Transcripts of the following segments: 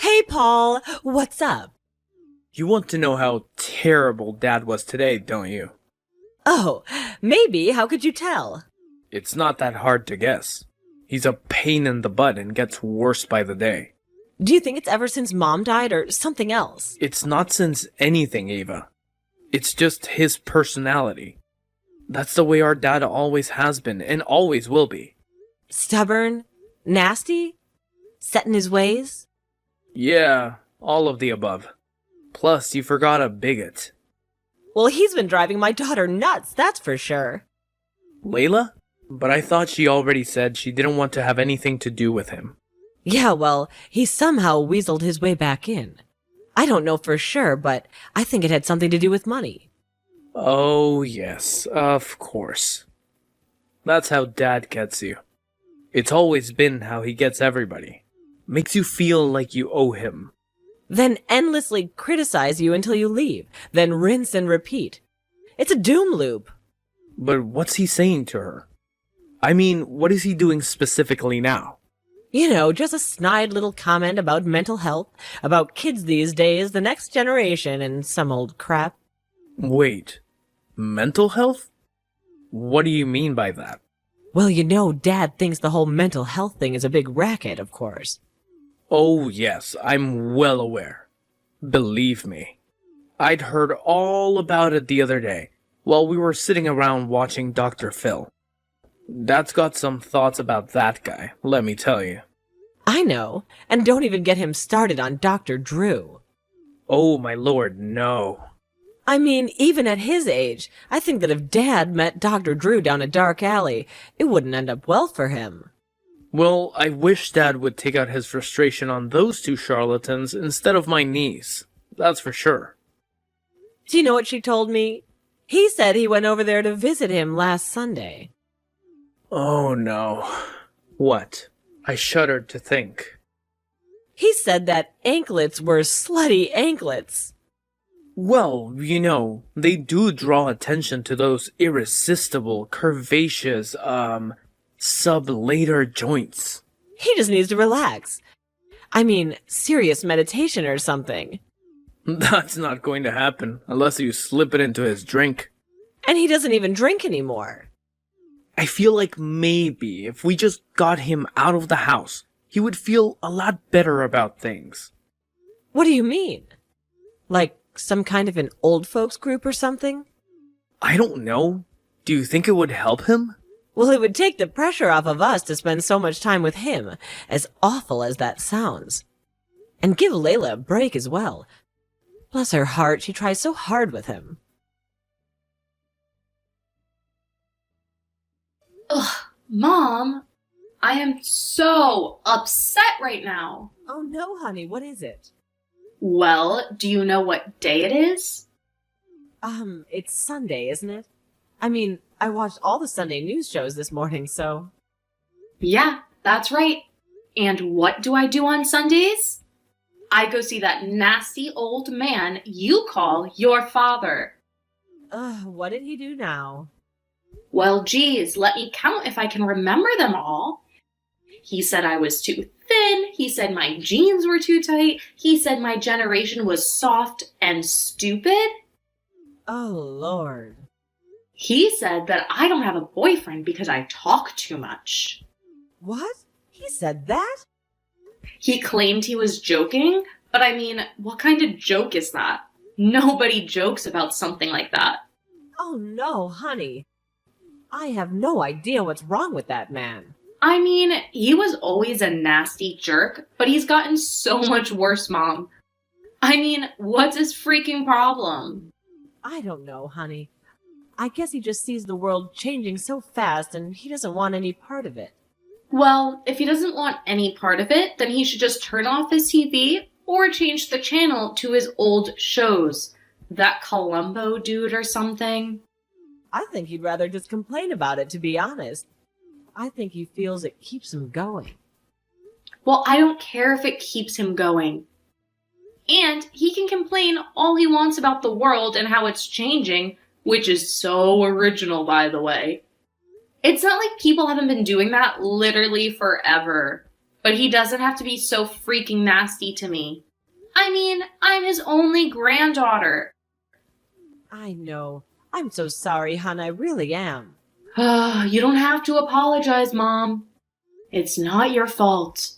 Hey, Paul, what's up? You want to know how terrible Dad was today, don't you? Oh, maybe. How could you tell? It's not that hard to guess. He's a pain in the butt and gets worse by the day. Do you think it's ever since Mom died or something else? It's not since anything, Ava. It's just his personality. That's the way our dad always has been and always will be. Stubborn? Nasty? Set in his ways? Yeah, all of the above. Plus, you forgot a bigot. Well, he's been driving my daughter nuts, that's for sure. Layla? But I thought she already said she didn't want to have anything to do with him. Yeah, well, he somehow weaseled his way back in. I don't know for sure, but I think it had something to do with money. Oh, yes, of course. That's how Dad gets you. It's always been how he gets everybody. Makes you feel like you owe him. Then endlessly criticize you until you leave, then rinse and repeat. It's a doom loop. But what's he saying to her? I mean, what is he doing specifically now? You know, just a snide little comment about mental health, about kids these days, the next generation, and some old crap. Wait, mental health? What do you mean by that? Well, you know, Dad thinks the whole mental health thing is a big racket, of course. Oh, yes, I'm well aware. Believe me. I'd heard all about it the other day, while we were sitting around watching Dr. Phil. Dad's got some thoughts about that guy, let me tell you. I know, and don't even get him started on Dr. Drew. Oh, my lord, no. I mean, even at his age, I think that if Dad met Dr. Drew down a dark alley, it wouldn't end up well for him. Well, I wish Dad would take out his frustration on those two charlatans instead of my niece. That's for sure. Do you know what she told me? He said he went over there to visit him last Sunday. Oh, no. What? I shuddered to think. He said that anklets were slutty anklets. Well, you know, they do draw attention to those irresistible, curvaceous, sublater joints. He just needs to relax. I mean, serious meditation or something. That's not going to happen unless you slip it into his drink. And he doesn't even drink anymore. I feel like maybe if we just got him out of the house, he would feel a lot better about things. What do you mean? Like some kind of an old folks group or something? I don't know. Do you think it would help him? Well, it would take the pressure off of us to spend so much time with him, as awful as that sounds. And give Layla a break as well. Bless her heart, she tries so hard with him. Ugh, Mom, I am so upset right now. Oh no, honey, what is it? Well, do you know what day it is? It's Sunday, isn't it? I mean, I watched all the Sunday news shows this morning, so... Yeah, that's right. And what do I do on Sundays? I go see that nasty old man you call your father. What did he do now? Well, geez, let me count if I can remember them all. He said I was too thin. He said my jeans were too tight. He said my generation was soft and stupid. Oh, Lord. He said that I don't have a boyfriend because I talk too much. What? He said that? He claimed he was joking, but I mean, what kind of joke is that? Nobody jokes about something like that. Oh, no, honey. I have no idea what's wrong with that man. I mean, he was always a nasty jerk, but he's gotten so much worse, Mom. I mean, what's his freaking problem? I don't know, honey. I guess he just sees the world changing so fast and he doesn't want any part of it. Well, if he doesn't want any part of it, then he should just turn off his TV or change the channel to his old shows. That Columbo dude or something. I think he'd rather just complain about it, to be honest. I think he feels it keeps him going. Well, I don't care if it keeps him going. And he can complain all he wants about the world and how it's changing, which is so original, by the way. It's not like people haven't been doing that literally forever. But he doesn't have to be so freaking nasty to me. I mean, I'm his only granddaughter. I know. I'm so sorry, hon. I really am. You don't have to apologize, Mom. It's not your fault.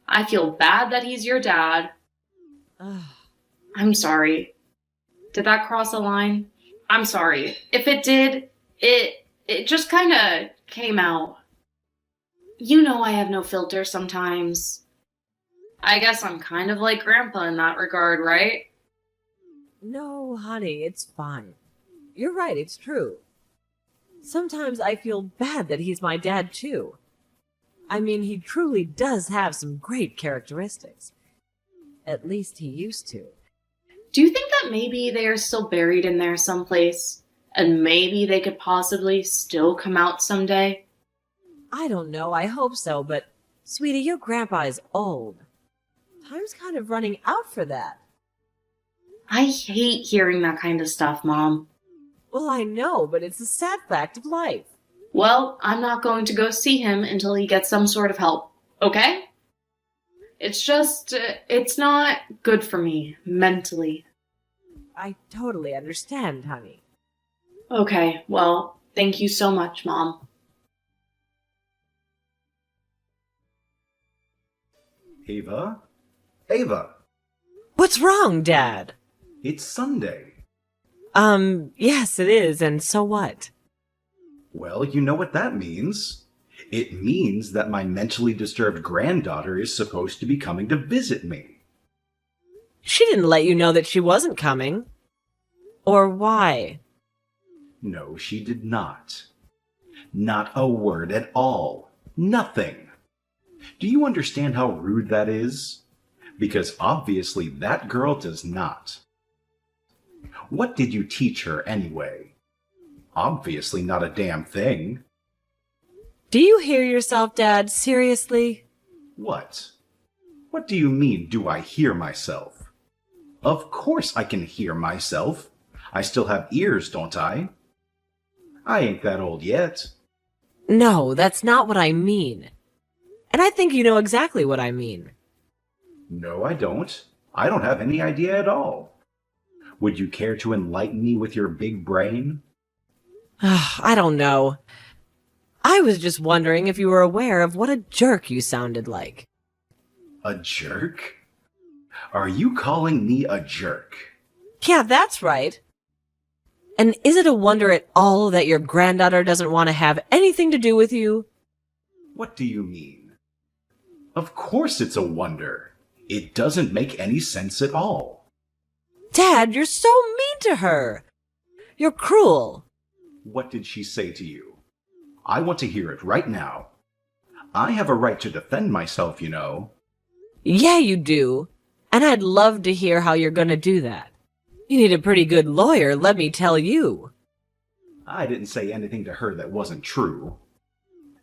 I feel bad that he's your dad. Ugh. I'm sorry. Did that cross a line? I'm sorry. If it did, it just kind of came out. You know I have no filter sometimes. I guess I'm kind of like Grandpa in that regard, right? No, honey, it's fine. You're right, it's true. Sometimes I feel bad that he's my dad, too. I mean, he truly does have some great characteristics. At least he used to. Do you think that maybe they are still buried in there someplace? And maybe they could possibly still come out someday? I don't know, I hope so, but, sweetie, your grandpa is old. Time's kind of running out for that. I hate hearing that kind of stuff, Mom. Well, I know, but it's a sad fact of life. Well, I'm not going to go see him until he gets some sort of help, okay? It's just, it's not good for me, mentally. I totally understand, honey. Okay, well, thank you so much, Mom. Ava? Ava! What's wrong, Dad? It's Sunday. Yes, it is, and so what? Well, you know what that means. It means that my mentally disturbed granddaughter is supposed to be coming to visit me. She didn't let you know that she wasn't coming. Or why? No, she did not. Not a word at all. Nothing. Do you understand how rude that is? Because obviously that girl does not. What did you teach her anyway? Obviously not a damn thing. Do you hear yourself, Dad? Seriously? What? What do you mean, do I hear myself? Of course I can hear myself. I still have ears, don't I? I ain't that old yet. No, that's not what I mean. And I think you know exactly what I mean. No, I don't. I don't have any idea at all. Would you care to enlighten me with your big brain? I don't know. I was just wondering if you were aware of what a jerk you sounded like. A jerk? Are you calling me a jerk? Yeah, that's right. And is it a wonder at all that your granddaughter doesn't want to have anything to do with you? What do you mean? Of course it's a wonder. It doesn't make any sense at all. Dad, you're so mean to her. You're cruel. What did she say to you? I want to hear it right now. I have a right to defend myself, you know. Yeah, you do. And I'd love to hear how you're going to do that. You need a pretty good lawyer, let me tell you. I didn't say anything to her that wasn't true.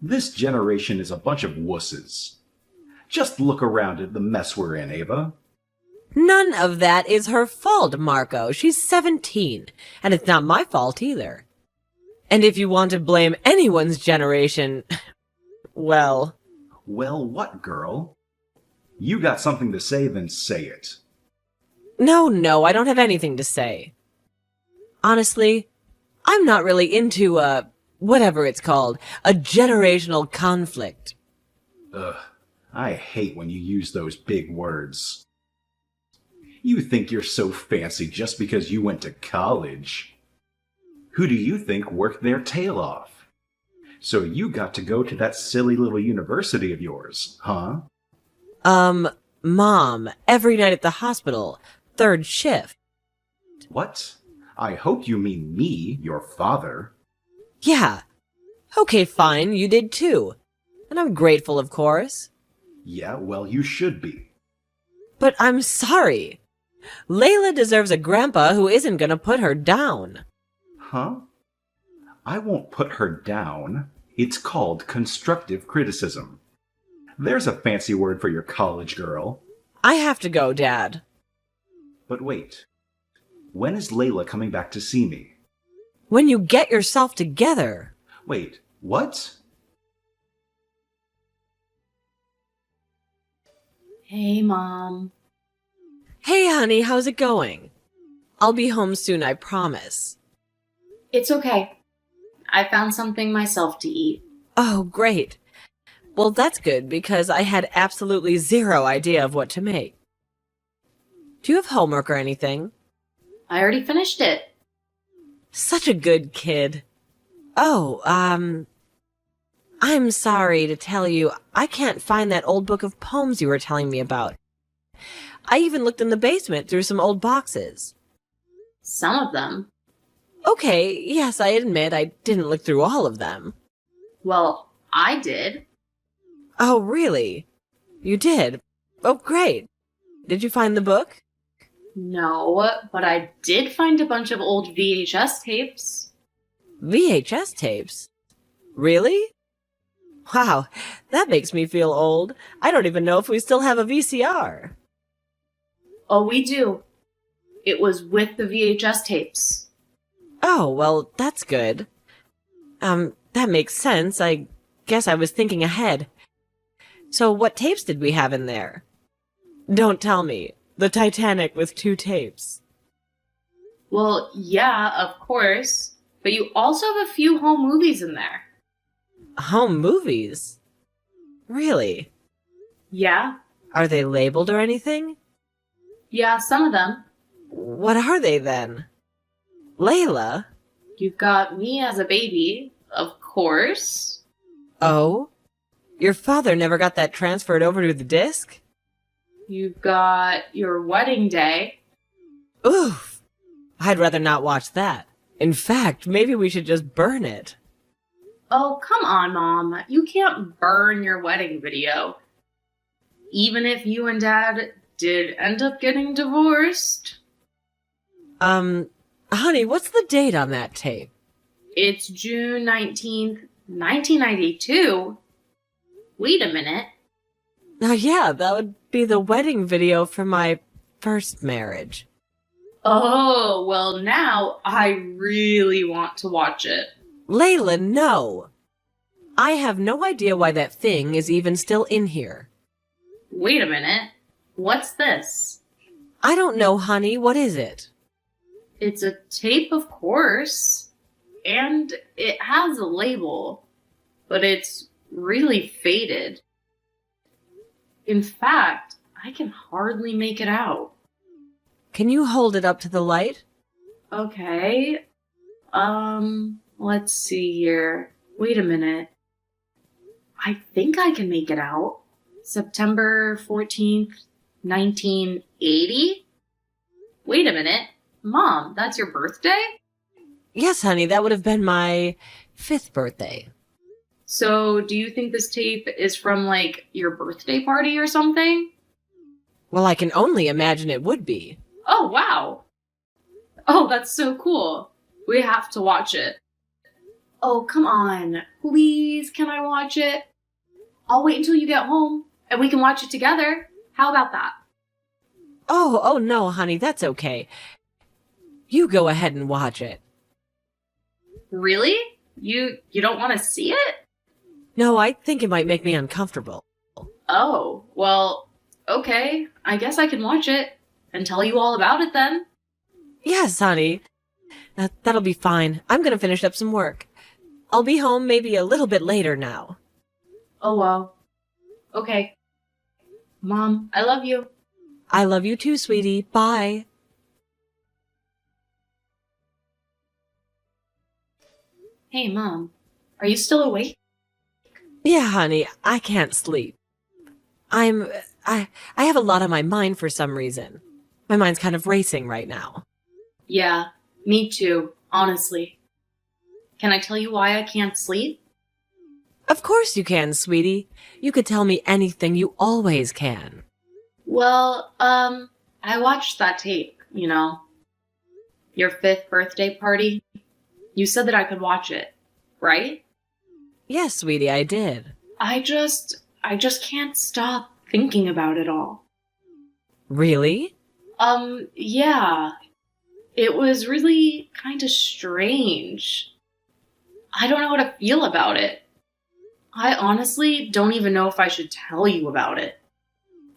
This generation is a bunch of wusses. Just look around at the mess we're in, Ava. None of that is her fault, Marco. She's 17, and it's not my fault either. And if you want to blame anyone's generation, well... Well, what, girl? You got something to say, then say it. No, I don't have anything to say. Honestly, I'm not really into whatever it's called, a generational conflict. Ugh, I hate when you use those big words. You think you're so fancy just because you went to college. Who do you think worked their tail off? So you got to go to that silly little university of yours, huh? Mom, every night at the hospital, 3rd shift. What? I hope you mean me, your father. Yeah. Okay, fine, you did too. And I'm grateful, of course. Yeah, well, you should be. But I'm sorry. Layla deserves a grandpa who isn't gonna put her down. Huh? I won't put her down. It's called constructive criticism. There's a fancy word for your college girl. I have to go, Dad. But wait. When is Layla coming back to see me? When you get yourself together. Wait, what? Hey, Mom. Hey, honey, how's it going? I'll be home soon, I promise. It's okay. I found something myself to eat. Oh, great. Well, that's good because I had absolutely zero idea of what to make. Do you have homework or anything? I already finished it. Such a good kid. Oh, I'm sorry to tell you, I can't find that old book of poems you were telling me about. I even looked in the basement through some old boxes. Some of them. Okay, yes, I admit I didn't look through all of them. Well, I did. Oh, really? You did? Oh, great. Did you find the book? No, but I did find a bunch of old VHS tapes. VHS tapes? Really? Wow, that makes me feel old. I don't even know if we still have a VCR. Oh, we do. It was with the VHS tapes. Oh, well, that's good. That makes sense. I guess I was thinking ahead. So what tapes did we have in there? Don't tell me. The Titanic with 2 tapes. Well, yeah, of course. But you also have a few home movies in there. Home movies? Really? Yeah? Are they labeled or anything? Yeah, some of them. What are they then? Layla? You've got me as a baby, of course. Oh? Your father never got that transferred over to the disc? You've got your wedding day. Oof! I'd rather not watch that. In fact, maybe we should just burn it. Oh, come on, Mom. You can't burn your wedding video. Even if you and Dad did end up getting divorced. Honey, what's the date on that tape? It's June 19th, 1992. Wait a minute. Oh yeah, that would be the wedding video for my first marriage. Oh, well, now I really want to watch it. Layla, no! I have no idea why that thing is even still in here. Wait a minute. What's this? I don't know, honey. What is it? It's a tape, of course. And it has a label. But it's really faded. In fact, I can hardly make it out. Can you hold it up to the light? Okay. Let's see here. Wait a minute. I think I can make it out. September 14th, 1980? Wait a minute. Mom, that's your birthday? Yes, honey, that would have been my 5th birthday. So, do you think this tape is from, like, your birthday party or something? Well, I can only imagine it would be. Oh, wow. Oh, that's so cool. We have to watch it. Oh, come on. Please, can I watch it? I'll wait until you get home, and we can watch it together. How about that? Oh, no, honey, that's okay. You go ahead and watch it. Really? You don't want to see it? No, I think it might make me uncomfortable. Oh, well, okay. I guess I can watch it and tell you all about it then. Yes, honey. That'll be fine. I'm gonna finish up some work. I'll be home maybe a little bit later now. Oh, well. Okay. Mom, I love you. I love you too, sweetie. Bye. Hey, Mom. Are you still awake? Yeah, honey, I can't sleep. I have a lot on my mind for some reason. My mind's kind of racing right now. Yeah, me too, honestly. Can I tell you why I can't sleep? Of course you can, sweetie. You could tell me anything. You always can. Well, I watched that tape, you know. Your 5th birthday party. You said that I could watch it, right? Yes, sweetie, I did. I just can't stop thinking about it all. Really? Yeah. It was really kind of strange. I don't know how to feel about it. I honestly don't even know if I should tell you about it.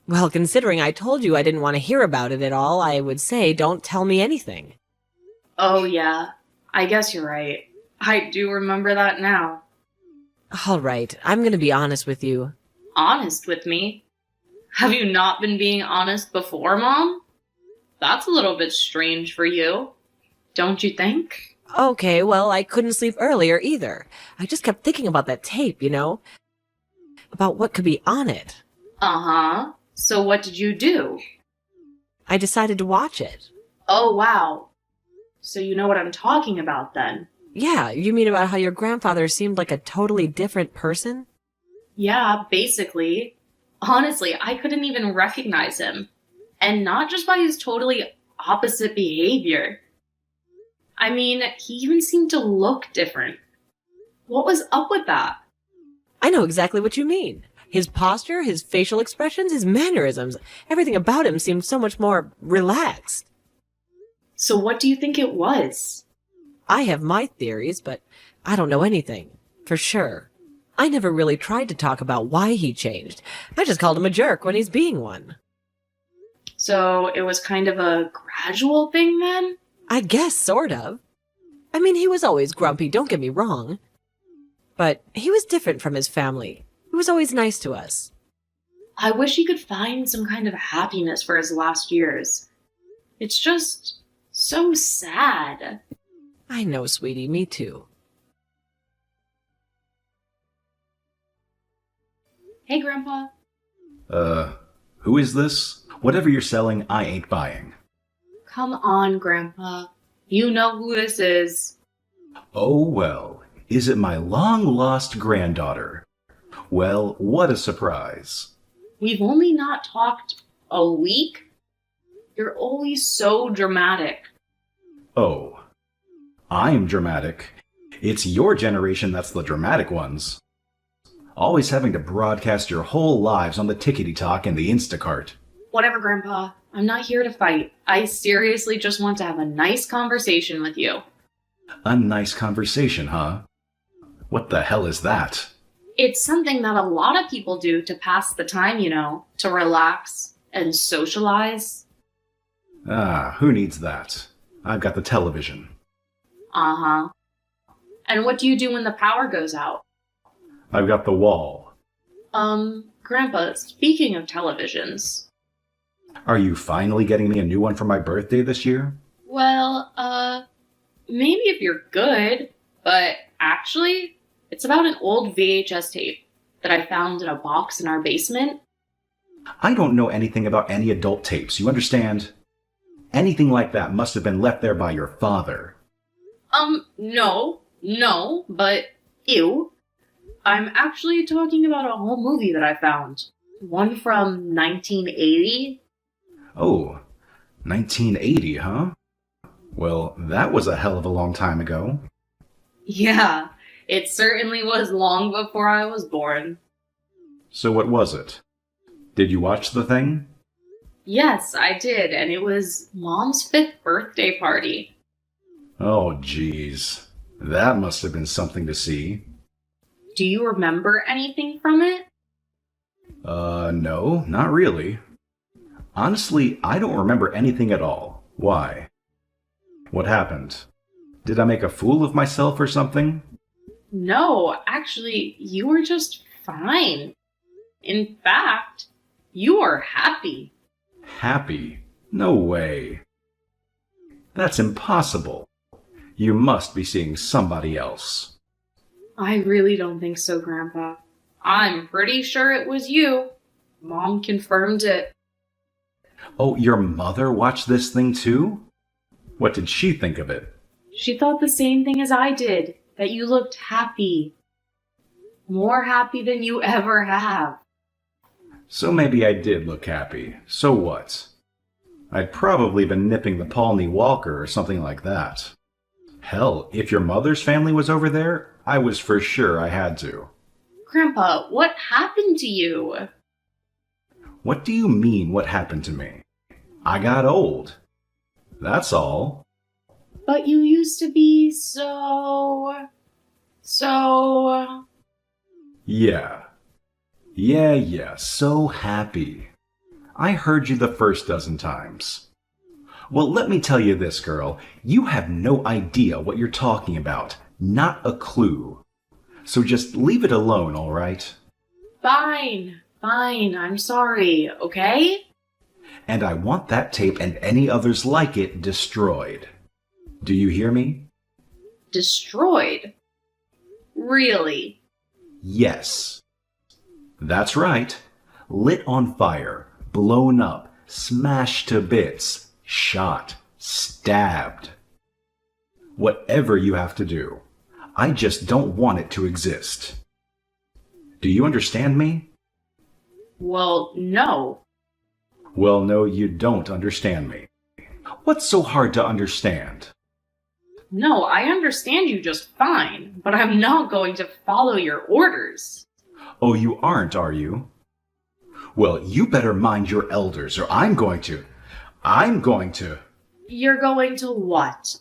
Well, considering I told you I didn't want to hear about it at all, I would say don't tell me anything. Oh, yeah. I guess you're right. I do remember that now. All right, I'm going to be honest with you. Honest with me? Have you not been being honest before, Mom? That's a little bit strange for you. Don't you think? Okay, well, I couldn't sleep earlier either. I just kept thinking about that tape, about what could be on it. Uh-huh. So what did you do? I decided to watch it. Oh, wow. So you know what I'm talking about then? Yeah, you mean about how your grandfather seemed like a totally different person? Yeah, basically. Honestly, I couldn't even recognize him. And not just by his totally opposite behavior. I mean, he even seemed to look different. What was up with that? I know exactly what you mean. His posture, his facial expressions, his mannerisms, everything about him seemed so much more relaxed. So what do you think it was? I have my theories, but I don't know anything, for sure. I never really tried to talk about why he changed. I just called him a jerk when he's being one. So it was kind of a gradual thing then? I guess, sort of. I mean, he was always grumpy, don't get me wrong. But he was different from his family. He was always nice to us. I wish he could find some kind of happiness for his last years. It's just so sad. I know, sweetie, me too. Hey, Grandpa. Who is this? Whatever you're selling, I ain't buying. Come on, Grandpa. You know who this is. Oh, well, is it my long-lost granddaughter? Well, what a surprise. We've only not talked a week. You're always so dramatic. Oh, I'm dramatic. It's your generation that's the dramatic ones. Always having to broadcast your whole lives on the tickety-talk and the Instacart. Whatever, Grandpa. I'm not here to fight. I seriously just want to have a nice conversation with you. A nice conversation, huh? What the hell is that? It's something that a lot of people do to pass the time, to relax and socialize. Ah, who needs that? I've got the television. Uh-huh. And what do you do when the power goes out? I've got the wall. Grandpa, speaking of televisions. Are you finally getting me a new one for my birthday this year? Well, maybe if you're good, but actually, it's about an old VHS tape that I found in a box in our basement. I don't know anything about any adult tapes, you understand? Anything like that must have been left there by your father. No, but ew. I'm actually talking about a whole movie that I found. One from 1980. Oh, 1980, huh? Well, that was a hell of a long time ago. Yeah, it certainly was long before I was born. So what was it? Did you watch the thing? Yes, I did, and it was Mom's 5th birthday party. Oh, geez. That must have been something to see. Do you remember anything from it? No, not really. Honestly, I don't remember anything at all. Why? What happened? Did I make a fool of myself or something? No, actually, you were just fine. In fact, you were happy. Happy? No way. That's impossible. You must be seeing somebody else. I really don't think so, Grandpa. I'm pretty sure it was you. Mom confirmed it. Oh, your mother watched this thing too? What did she think of it? She thought the same thing as I did, that you looked happy. More happy than you ever have. So maybe I did look happy. So what? I'd probably been nipping the Pawnee Walker or something like that. Hell, if your mother's family was over there, I was for sure I had to. Grandpa, what happened to you? What do you mean, what happened to me? I got old. That's all. But you used to be so... Yeah, so happy. I heard you the first dozen times. Well, let me tell you this, girl. You have no idea what you're talking about. Not a clue. So just leave it alone, all right? Fine, I'm sorry, okay? And I want that tape and any others like it destroyed. Do you hear me? Destroyed? Really? Yes. That's right. Lit on fire, blown up, smashed to bits, shot, stabbed. Whatever you have to do. I just don't want it to exist. Do you understand me? Well, no. Well, no, you don't understand me. What's so hard to understand? No, I understand you just fine, but I'm not going to follow your orders. Oh, you aren't, are you? Well, you better mind your elders, or I'm going to. You're going to what?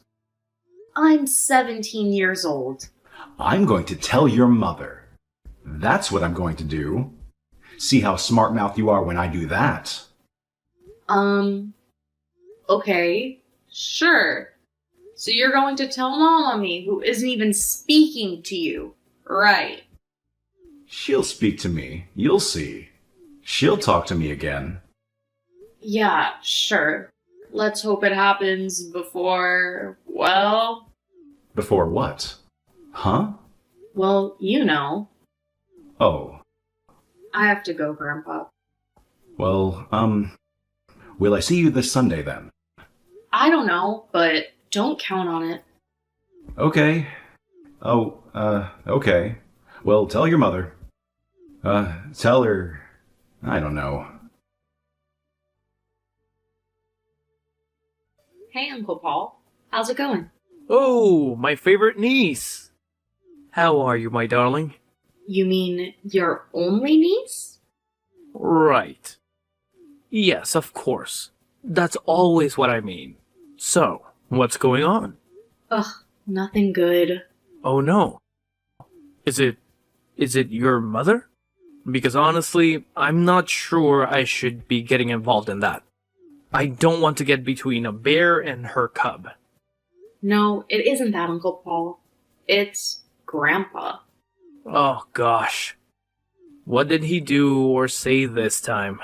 I'm 17 years old. I'm going to tell your mother. That's what I'm going to do. See how smart-mouthed you are when I do that. Okay, sure. So you're going to tell Mom on me, who isn't even speaking to you, right? She'll speak to me. You'll see. She'll talk to me again. Yeah, sure. Let's hope it happens before, well... Before what? Huh? Well, you know. Oh. I have to go, Grandpa. Well, will I see you this Sunday then? I don't know, but don't count on it. Okay. Oh, okay. Well, tell your mother. Tell her... I don't know. Hey, Uncle Paul. How's it going? Oh, my favorite niece. How are you, my darling? You mean your only niece? Right. Yes, of course. That's always what I mean. So, what's going on? Ugh, nothing good. Oh no. Is it your mother? Because honestly, I'm not sure I should be getting involved in that. I don't want to get between a bear and her cub. No, it isn't that, Uncle Paul. It's Grandpa. Oh gosh. What did he do or say this time?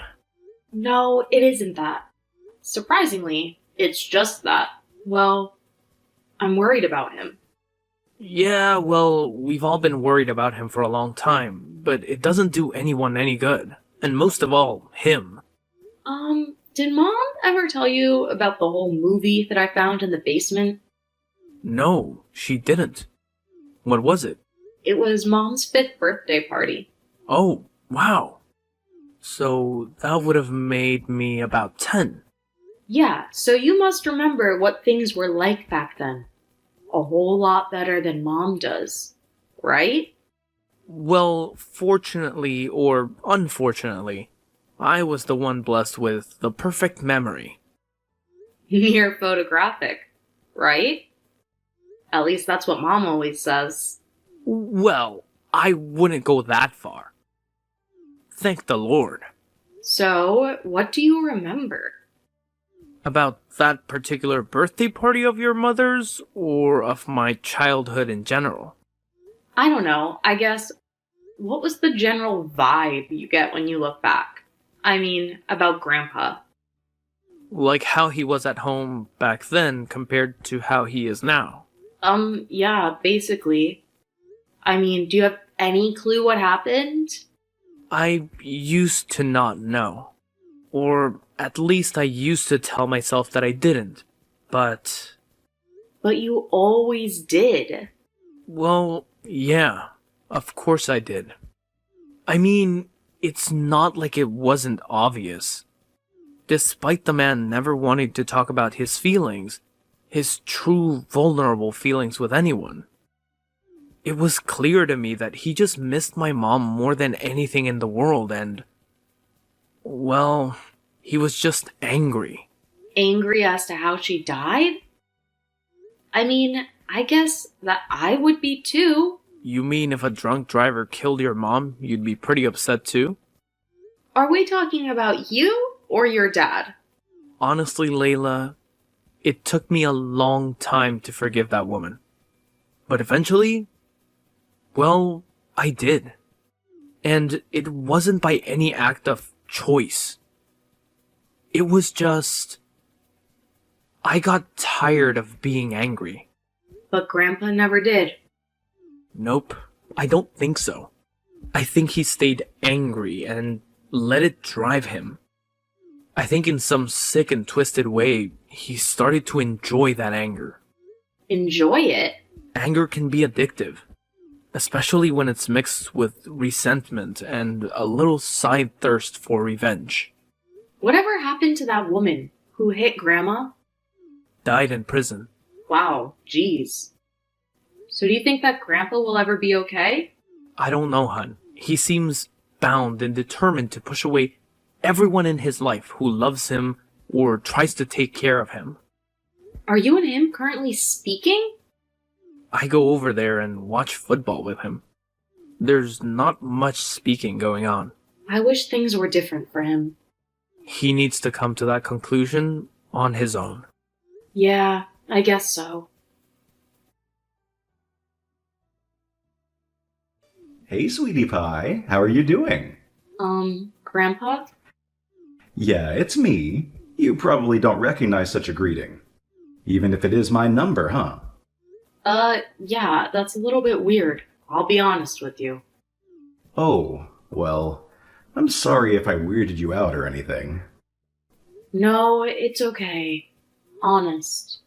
No, it isn't that. Surprisingly, it's just that. Well, I'm worried about him. Yeah, well, we've all been worried about him for a long time, but it doesn't do anyone any good. And most of all, him. Did Mom ever tell you about the whole movie that I found in the basement? No, she didn't. What was it? It was Mom's 5th birthday party. Oh, wow. So that would have made me about 10. Yeah, so you must remember what things were like back then. A whole lot better than Mom does, right? Well, fortunately or unfortunately, I was the one blessed with the perfect memory. Near photographic, right? At least that's what Mom always says. Well, I wouldn't go that far. Thank the Lord. So, what do you remember? About that particular birthday party of your mother's, or of my childhood in general? I don't know, I guess, what was the general vibe you get when you look back? I mean, about Grandpa. Like how he was at home back then compared to how he is now. Yeah, basically. I mean, do you have any clue what happened? I used to not know. Or at least I used to tell myself that I didn't. But you always did. well, yeah, of course I did. I mean, it's not like it wasn't obvious. Despite the man never wanting to talk about his feelings, his true vulnerable feelings with anyone, it was clear to me that he just missed my mom more than anything in the world and, well, he was just angry. Angry as to how she died? I mean, I guess that I would be too. You mean if a drunk driver killed your mom, you'd be pretty upset too? Are we talking about you or your dad? Honestly, Layla, it took me a long time to forgive that woman. But eventually, well, I did. And it wasn't by any act of choice. It was just... I got tired of being angry. But Grandpa never did. Nope, I don't think so. I think he stayed angry and let it drive him. I think in some sick and twisted way, he started to enjoy that anger. Enjoy it? Anger can be addictive, especially when it's mixed with resentment and a little side thirst for revenge. Whatever happened to that woman who hit Grandma? Died in prison. Wow, geez. So do you think that Grandpa will ever be okay? I don't know, hun. He seems bound and determined to push away everyone in his life who loves him or tries to take care of him. Are you and him currently speaking? I go over there and watch football with him. There's not much speaking going on. I wish things were different for him. He needs to come to that conclusion on his own. Yeah, I guess so. Hey, sweetie pie, how are you doing? Grandpa? Yeah, it's me. You probably don't recognize such a greeting. Even if it is my number, huh? Yeah, that's a little bit weird. I'll be honest with you. Oh, well, I'm sorry if I weirded you out or anything. No, it's okay. Honest.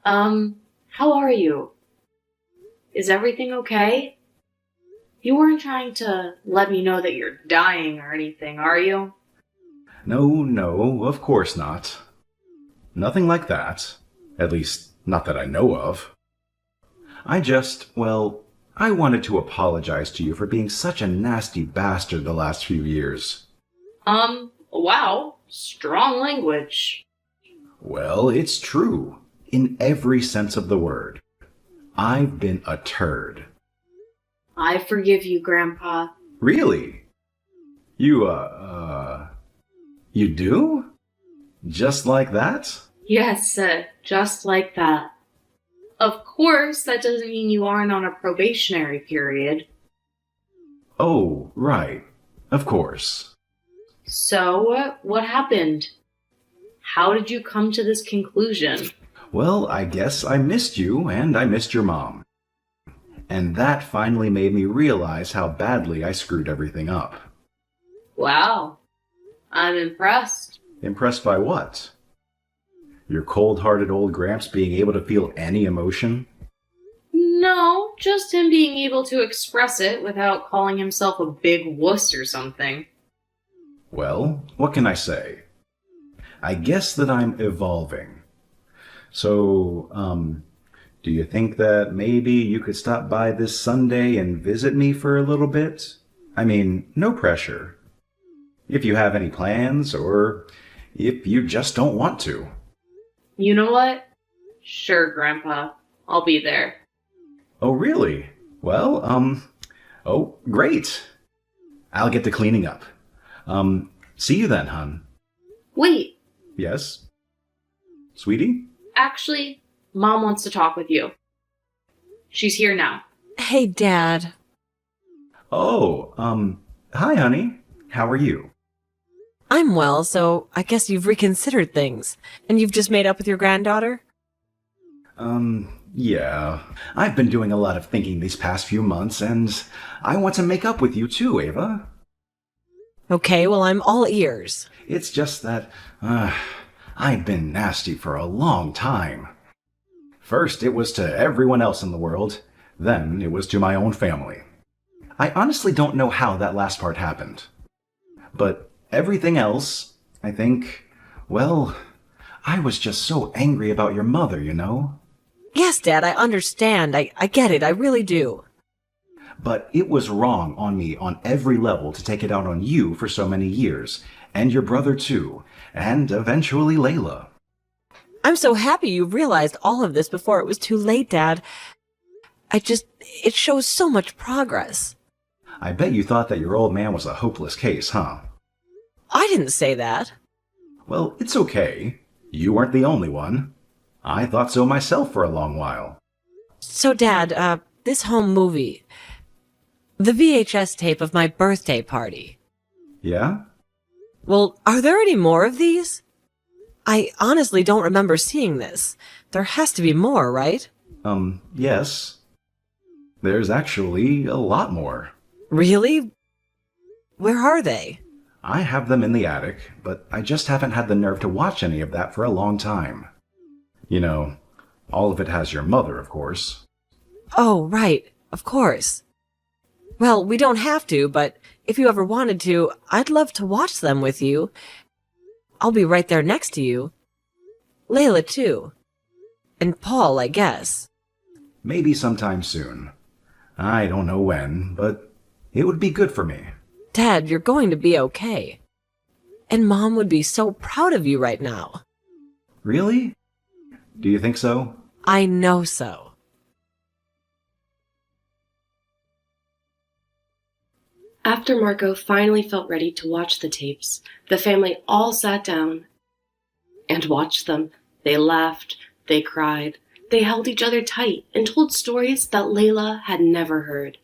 How are you? Is everything okay? You weren't trying to let me know that you're dying or anything, are you? No, of course not. Nothing like that. At least, not that I know of. I wanted to apologize to you for being such a nasty bastard the last few years. Wow. Strong language. Well, it's true. In every sense of the word. I've been a turd. I forgive you, Grandpa. Really? You do? Just like that? Yes, just like that. Of course, that doesn't mean you aren't on a probationary period. Oh, right. Of course. So, what happened? How did you come to this conclusion? Well, I guess I missed you, and I missed your mom. And that finally made me realize how badly I screwed everything up. Wow. I'm impressed. Impressed by what? Your cold-hearted old Gramps being able to feel any emotion? No, just him being able to express it without calling himself a big wuss or something. Well, what can I say? I guess that I'm evolving. So, do you think that maybe you could stop by this Sunday and visit me for a little bit? I mean, no pressure. If you have any plans, or if you just don't want to. You know what? Sure, Grandpa. I'll be there. Oh, really? Well, oh, great. I'll get to cleaning up. See you then, hon. Wait, Yes? Sweetie? actually, Mom wants to talk with you. She's here now. Hey, Dad. Oh, hi, honey. How are you? I'm well, so I guess you've reconsidered things. And you've just made up with your granddaughter? Yeah. I've been doing a lot of thinking these past few months, and I want to make up with you too, Ava. Okay, well, I'm all ears. It's just that, I've been nasty for a long time. First, it was to everyone else in the world. Then, it was to my own family. I honestly don't know how that last part happened. But everything else, I think, well, I was just so angry about your mother, you know? Yes, Dad, I understand. I get it. I really do. But it was wrong on me on every level to take it out on you for so many years, and your brother too, and eventually Layla. I'm so happy you realized all of this before it was too late, Dad. It shows so much progress. I bet you thought that your old man was a hopeless case, huh? I didn't say that. Well, it's okay. You weren't the only one. I thought so myself for a long while. So, Dad, this home movie. The VHS tape of my birthday party. Yeah? Well, are there any more of these? I honestly don't remember seeing this. There has to be more, right? Yes. There's actually a lot more. Really? Where are they? I have them in the attic, but I just haven't had the nerve to watch any of that for a long time. You know, all of it has your mother, of course. Oh, right. Of course. Well, we don't have to, but if you ever wanted to, I'd love to watch them with you. I'll be right there next to you. Layla, too. And Paul, I guess. Maybe sometime soon. I don't know when, but it would be good for me. Dad, you're going to be okay. And Mom would be so proud of you right now. Really? Do you think so? I know so. After Marco finally felt ready to watch the tapes, the family all sat down and watched them. They laughed, they cried, they held each other tight and told stories that Layla had never heard.